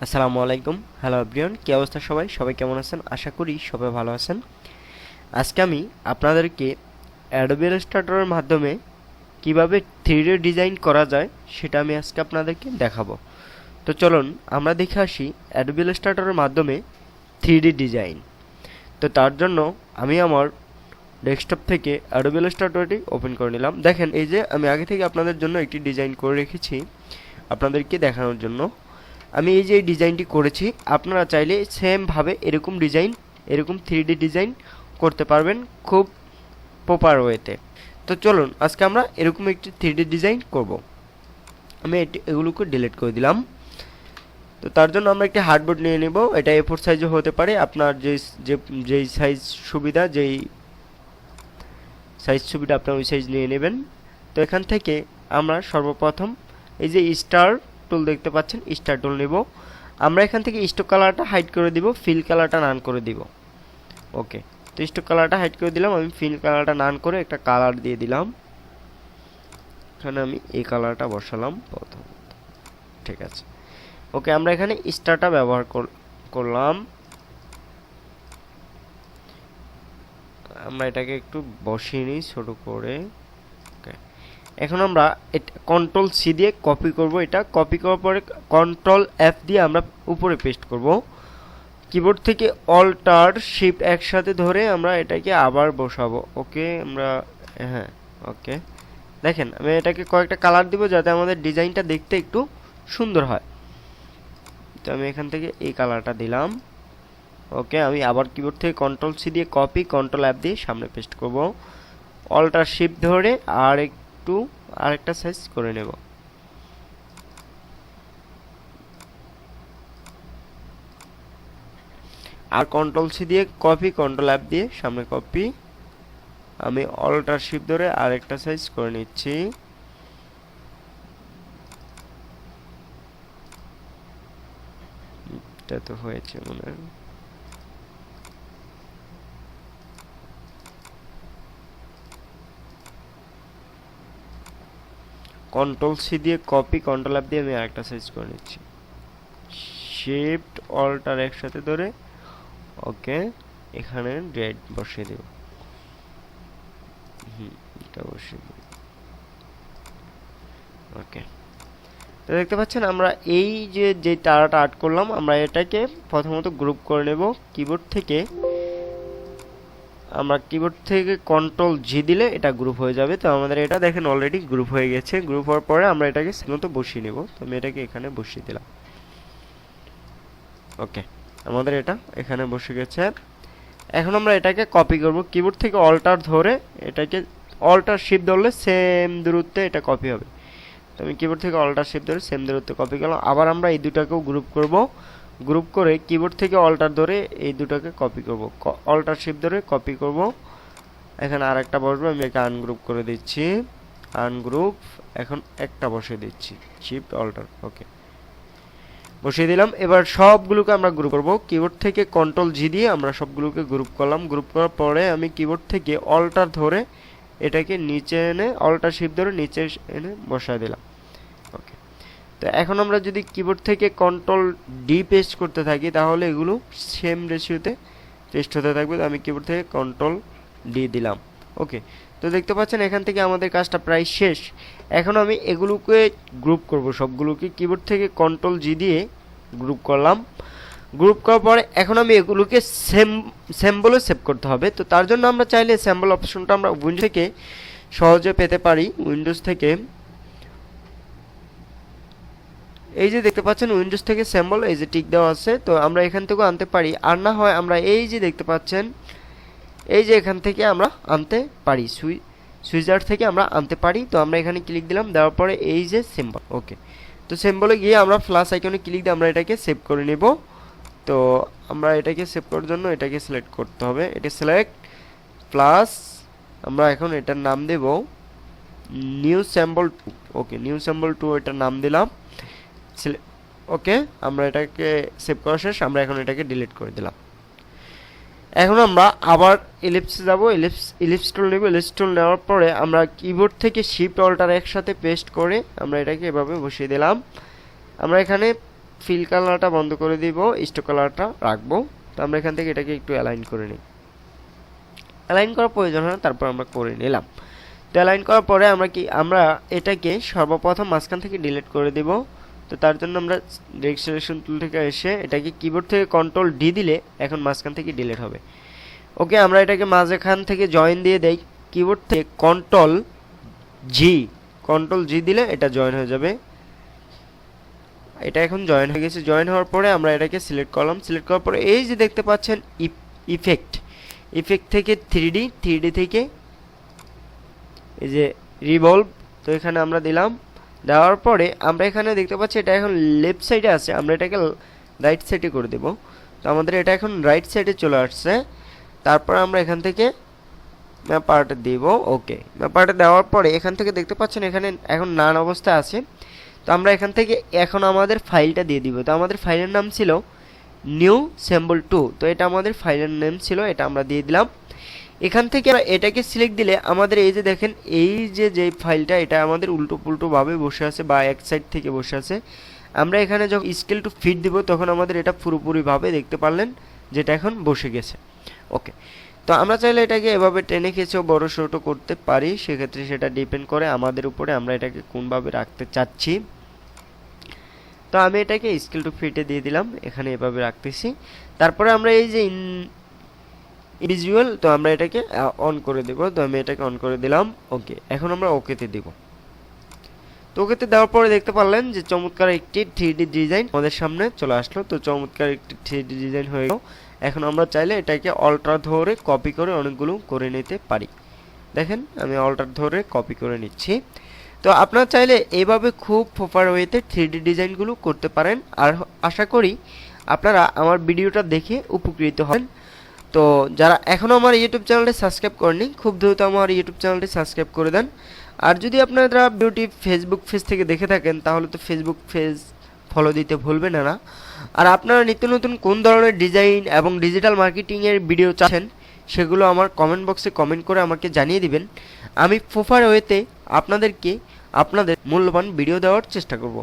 আসসালামু আলাইকুম। Hello everyone, কি অবস্থা সবাই? সবাই কেমন আছেন? আশা করি সবাই ভালো আছেন। আজকে আমি আপনাদেরকে অ্যাডোবি ইলাস্ট্রেটরের মাধ্যমে কিভাবে 3D ডিজাইন করা যায় সেটা আমি আজকে আপনাদেরকে দেখাবো। তো চলুন আমরা দেখে আসি অ্যাডোবি ইলাস্ট্রেটরের মাধ্যমে 3D ডিজাইন। তো তার জন্য আমি আমার ডেস্কটপ থেকে অ্যাডোবি ইলাস্ট্রেটরটি ওপেন করে নিলাম। দেখেন, এই যে আমি আগে থেকে আপনাদের জন্য একটি ডিজাইন করে রেখেছি আপনাদেরকে দেখানোর জন্য। আমি এই যে ডিজাইনটি করেছি, আপনারা চাইলে সেমভাবে এরকম ডিজাইন, এরকম 3D ডিজাইন করতে পারবেন খুব প্রপার ওয়েতে। তো চলুন আজকে আমরা এরকম একটি 3D ডিজাইন করব। আমি এগুলোকে ডিলিট করে দিলাম। তো তার জন্য আমরা একটি হার্ডবোর্ড নিয়ে নেব। এটা A4 সাইজও হতে পারে, আপনার যেই সাইজ সুবিধা, যেই সাইজ সুবিধা আপনার ওই সাইজ নিয়ে নেবেন। তো এখান থেকে আমরা সর্বপ্রথম এই যে স্টার টুল দেখতে পাচ্ছেন, স্টার টুল নেব। আমরা এখান থেকে স্টোক কালারটা হাইড করে দিব, ফিল কালারটা নান করে দিব। ওকে, তো স্টোক কালারটা হাইড করে দিলাম, আমি ফিল কালারটা নান করে একটা কালার দিয়ে দিলাম। এখানে আমি এই কালারটা বসালাম প্রথম। ঠিক আছে, ওকে, আমরা এখানে স্টারটা ব্যবহার করলাম। আমরা এটাকে একটু বসিয়ে নিই ছোট করে। ওকে, এখন আমরা কন্ট্রোল সি দিয়ে কপি করব। এটা কপি করার পরে কন্ট্রোল এফ দিয়ে আমরা উপরে পেস্ট করব। কিবোর্ড থেকে অল্টার শিফট একসাথে ধরে আমরা এটাকে আবার বসাবো। ওকে, আমরা হ্যাঁ, ওকে, দেখেন আমি এটাকে কয়েকটা কালার দিব যাতে আমাদের ডিজাইনটা দেখতে একটু সুন্দর হয়। তো আমি এখান থেকে এই কালারটা দিলাম। ওকে, আমি আবার কিবোর্ড থেকে কন্ট্রোল সি দিয়ে কপি, কন্ট্রোল এফ দিয়ে সামনে পেস্ট করব। অল্টার শিফট ধরে আরেকটা সাইজ করে নেব। আর কন্ট্রোল সি দিয়ে কপি, কন্ট্রোল এফ দিয়ে সামনে কপি, আমি অল্টার শিফট ধরে আরেকটা সাইজ করে নিচ্ছি। এটা তো হয়েছে মনে হয়। কন্ট্রোল সি দিয়ে কপি, কন্ট্রোল এফ দিয়ে আমি আরেকটা সাইজ করে নিচ্ছি। শিফট অল্টার একসাথে ধরে ওকে, এখানে রেড বসিয়ে দেব। এটা বসিয়ে দেব। ওকে, তো দেখতে পাচ্ছেন আমরা এই যে তারাটা আর্ট করলাম, আমরা এটাকে প্রথমত গ্রুপ করে নেব। কিবোর্ড থেকে কন্ট্রোল জি দিলে এটা গ্রুপ হয়ে যাবে। তো আমাদের এটা দেখেন অলরেডি গ্রুপ হয়ে গেছে। গ্রুপ হওয়ার পরে আমরা এটাকে মতো বসিয়ে নেব। তো আমি এটাকে এখানে বসিয়ে দিলাম। ওকে, আমাদের এটা এখানে বসে গেছে। এখন আমরা এটাকে কপি করব। কিবোর্ড থেকে অল্টার ধরে এটাকে অল্টার শিফট ধরলে সেম দূরত্বে এটা কপি হবে। তো আমি কিবোর্ড থেকে অল্টার শিফট ধরে সেম দূরত্বে কপি করলাম। আবার আমরা এই দুটাকেও গ্রুপ করব। গ্রুপ করে কিবোর্ড থেকে অল্টার ধরে এই দুটাকে কপি করব। অল্টার শিফট ধরে কপি করব। এখানে আরেকটা বসবে, আমি একে আনগ্রুপ করে দিচ্ছি। আনগ্রুপ, এখন একটা বসিয়ে দিচ্ছি, শিফট অল্টার। ওকে, বসিয়ে দিলাম। এবার সবগুলোকে আমরা গ্রুপ করব। কিবোর্ড থেকে কন্ট্রোল জি দিয়ে আমরা সবগুলোকে গ্রুপ করলাম। গ্রুপ করার পরে আমি কিবোর্ড থেকে অল্টার ধরে এটাকে নিচে এনে অল্টার শিফট ধরে নিচে এনে বসায় দিলাম। ওকে, তো এখন আমরা যদি কিবোর্ড থেকে কন্ট্রোল ডি পেস্ট করতে থাকি তাহলে এগুলো সেম রেশিওতে পেস্ট হতে থাকবে। তো আমি কিবোর্ড থেকে কন্ট্রোল ডি দিলাম। ওকে, তো দেখতে পাচ্ছেন এখান থেকে আমাদের কাজটা প্রায় শেষ। এখন আমি এগুলোকে গ্রুপ করব। সবগুলোকে কিবোর্ড থেকে কন্ট্রোল জি দিয়ে গ্রুপ করলাম। গ্রুপ করার পরে এখন আমি এগুলোকে সিম্বলে সেভ করতে হবে। তো তার জন্য আমরা চাইলে সিম্বল অপশনটা আমরা উইন্ডোজ থেকে সহজে পেতে পারি। উইন্ডোজ থেকে এই যে দেখতে পাচ্ছেন উইন্ডোজ থেকে সিম্বল এই যে টিক দেওয়া আছে, তো আমরা এখান থেকেও আনতে পারি। আর না হয় আমরা এই যে দেখতে পাচ্ছেন এই যে এখান থেকে আমরা আনতে পারি, সুইজার থেকে আমরা আনতে পারি। তো আমরা এখানে ক্লিক দিলাম, দেওয়ার পরে এই যে সিম্বল। ওকে, তো সিম্বলে গিয়ে আমরা প্লাস আইকনে ক্লিক দিয়ে আমরা এটাকে সেভ করে নেব। তো আমরা এটাকে সেভ করার জন্য এটাকে সিলেক্ট করতে হবে। এটা সিলেক্ট প্লাস, আমরা এখন এটার নাম দেব নিউ সিম্বল 2। ওকে, নিউ সিম্বল 2 এটার নাম দিলাম। ওকে, আমরা এটাকে সেভ করা শেষ। আমরা এখন এটাকে ডিলিট করে দিলাম। এখন আমরা আবার ইলিপসে যাব। ইলিপস টুল নেব। ইলিপস টুল নেওয়ার পরে আমরা কিবোর্ড থেকে শিফট অল্টার একসাথে পেস্ট করে আমরা এটাকে এভাবে বসিয়ে দিলাম। আমরা এখানে ফিল কালারটা বন্ধ করে দিব, স্টক কালারটা রাখবো। তো আমরা এখান থেকে এটাকে একটু অ্যালাইন করে নিই। অ্যালাইন করার প্রয়োজন হয় না, তারপর আমরা করে নিলাম। তো অ্যালাইন করার পরে আমরা এটাকে সর্বপ্রথম মাঝখান থেকে ডিলিট করে দেব। তো তার জন্য আমরা ডিরেক্ট সিলেকশন টুল থেকে এসে এটাকে কিবোর্ড থেকে কন্ট্রোল ডি দিলে এখন মাঝখান থেকে ডিলিট হবে। ওকে, আমরা এটাকে মাঝখান থেকে জয়েন দিয়ে দেই। কিবোর্ড থেকে কন্ট্রোল জি দিলে এটা জয়েন হয়ে যাবে। এটা এখন জয়েন হয়ে গেছে। জয়েন হওয়ার পরে আমরা এটাকে সিলেক্ট করলাম। সিলেক্ট করার পরে এই যে দেখতে পাচ্ছেন ইফেক্ট থেকে 3D থেকে এই যে রিভলভ, তো এখানে আমরা দিলাম। দেওয়ার পরে আমরা এখানে দেখতে পাচ্ছি এটা এখন লেফট সাইডে আছে, আমরা এটাকে রাইট সাইডে করে দেব। তো আমাদের এটা এখন রাইট সাইডে চলে আসছে। তারপর আমরা এখান থেকে ম্যাপ আর্টে দেব। ওকে, ম্যাপ আর্টে দেওয়ার পরে এখান থেকে দেখতে পাচ্ছেন এখানে এখন নান অবস্থা আছে। তো আমরা এখান থেকে এখন আমাদের ফাইলটা দিয়ে দিব। তো আমাদের ফাইলের নাম ছিল নিউ স্যাম্পল 2। তো এটা আমাদের ফাইলের নেম ছিল, এটা আমরা দিয়ে দিলাম। এখান থেকে আমরা এটাকে সিলেক্ট দিলে আমাদের এই যে দেখেন এই যে ফাইলটা এটা আমাদের উল্টো পুল্টো ভাবে বসে আছে বা এক সাইড থেকে বসে আছে। আমরা এখানে যখন স্কেল টু ফিট দিব তখন আমাদের এটা পুরোপুরিভাবে দেখতে পারলেন যেটা এখন বসে গেছে। ওকে, তো আমরা চাইলে এটাকে এভাবে টেনে খেঁচেও বড় ছোট করতে পারি, সেক্ষেত্রে সেটা ডিপেন্ড করে আমাদের উপরে আমরা এটাকে কোনভাবে রাখতে চাচ্ছি। তো আমি এটাকে স্কেল টু ফিটে দিয়ে দিলাম, এখানে এভাবে রাখতেছি। তারপরে আমরা এই যে ভিজুয়াল, তো আমরা এটাকে অন করে দেব। তো আমি এটাকে অন করে দিলাম। ওকে, এখন আমরা ওকেতে দেব। তো ওকেতে দেওয়ার পরে দেখতে পারলেন যে চমৎকার একটি 3D ডিজাইন আমাদের সামনে চলে আসলো। তো চমৎকার একটি 3D ডিজাইন হয়ে গেল। এখন আমরা চাইলে এটাকে অল্টার ধরে কপি করে অনেকগুলো করে নিতে পারি। দেখেন আমি অল্টার ধরে কপি করে নিচ্ছি। তো আপনারা চাইলে এইভাবে খুব প্রপার ওয়েতে 3D ডিজাইনগুলো করতে পারেন। আর আশা করি আপনারা আমার ভিডিওটা দেখে উপকৃত হবেন। তো যারা এখনও আমার ইউটিউব চ্যানেলটি সাবস্ক্রাইব করেনি, খুব দ্রুত আমার ইউটিউব চ্যানেলটি সাবস্ক্রাইব করে দেন। আর যদি আপনারা ভিডিওটি ফেসবুক পেজ থেকে দেখে থাকেন তাহলে তো ফেসবুক পেজ ফলো দিতে ভুলবেন না। আর আপনারা নিত্য নতুন কোন ধরনের ডিজাইন এবং ডিজিটাল মার্কেটিংয়ের ভিডিও চাচ্ছেন সেগুলো আমার কমেন্ট বক্সে কমেন্ট করে আমাকে জানিয়ে দিবেন। আমি প্রপার ওয়েতে আপনাদের মূল্যবান ভিডিও দেওয়ার চেষ্টা করব।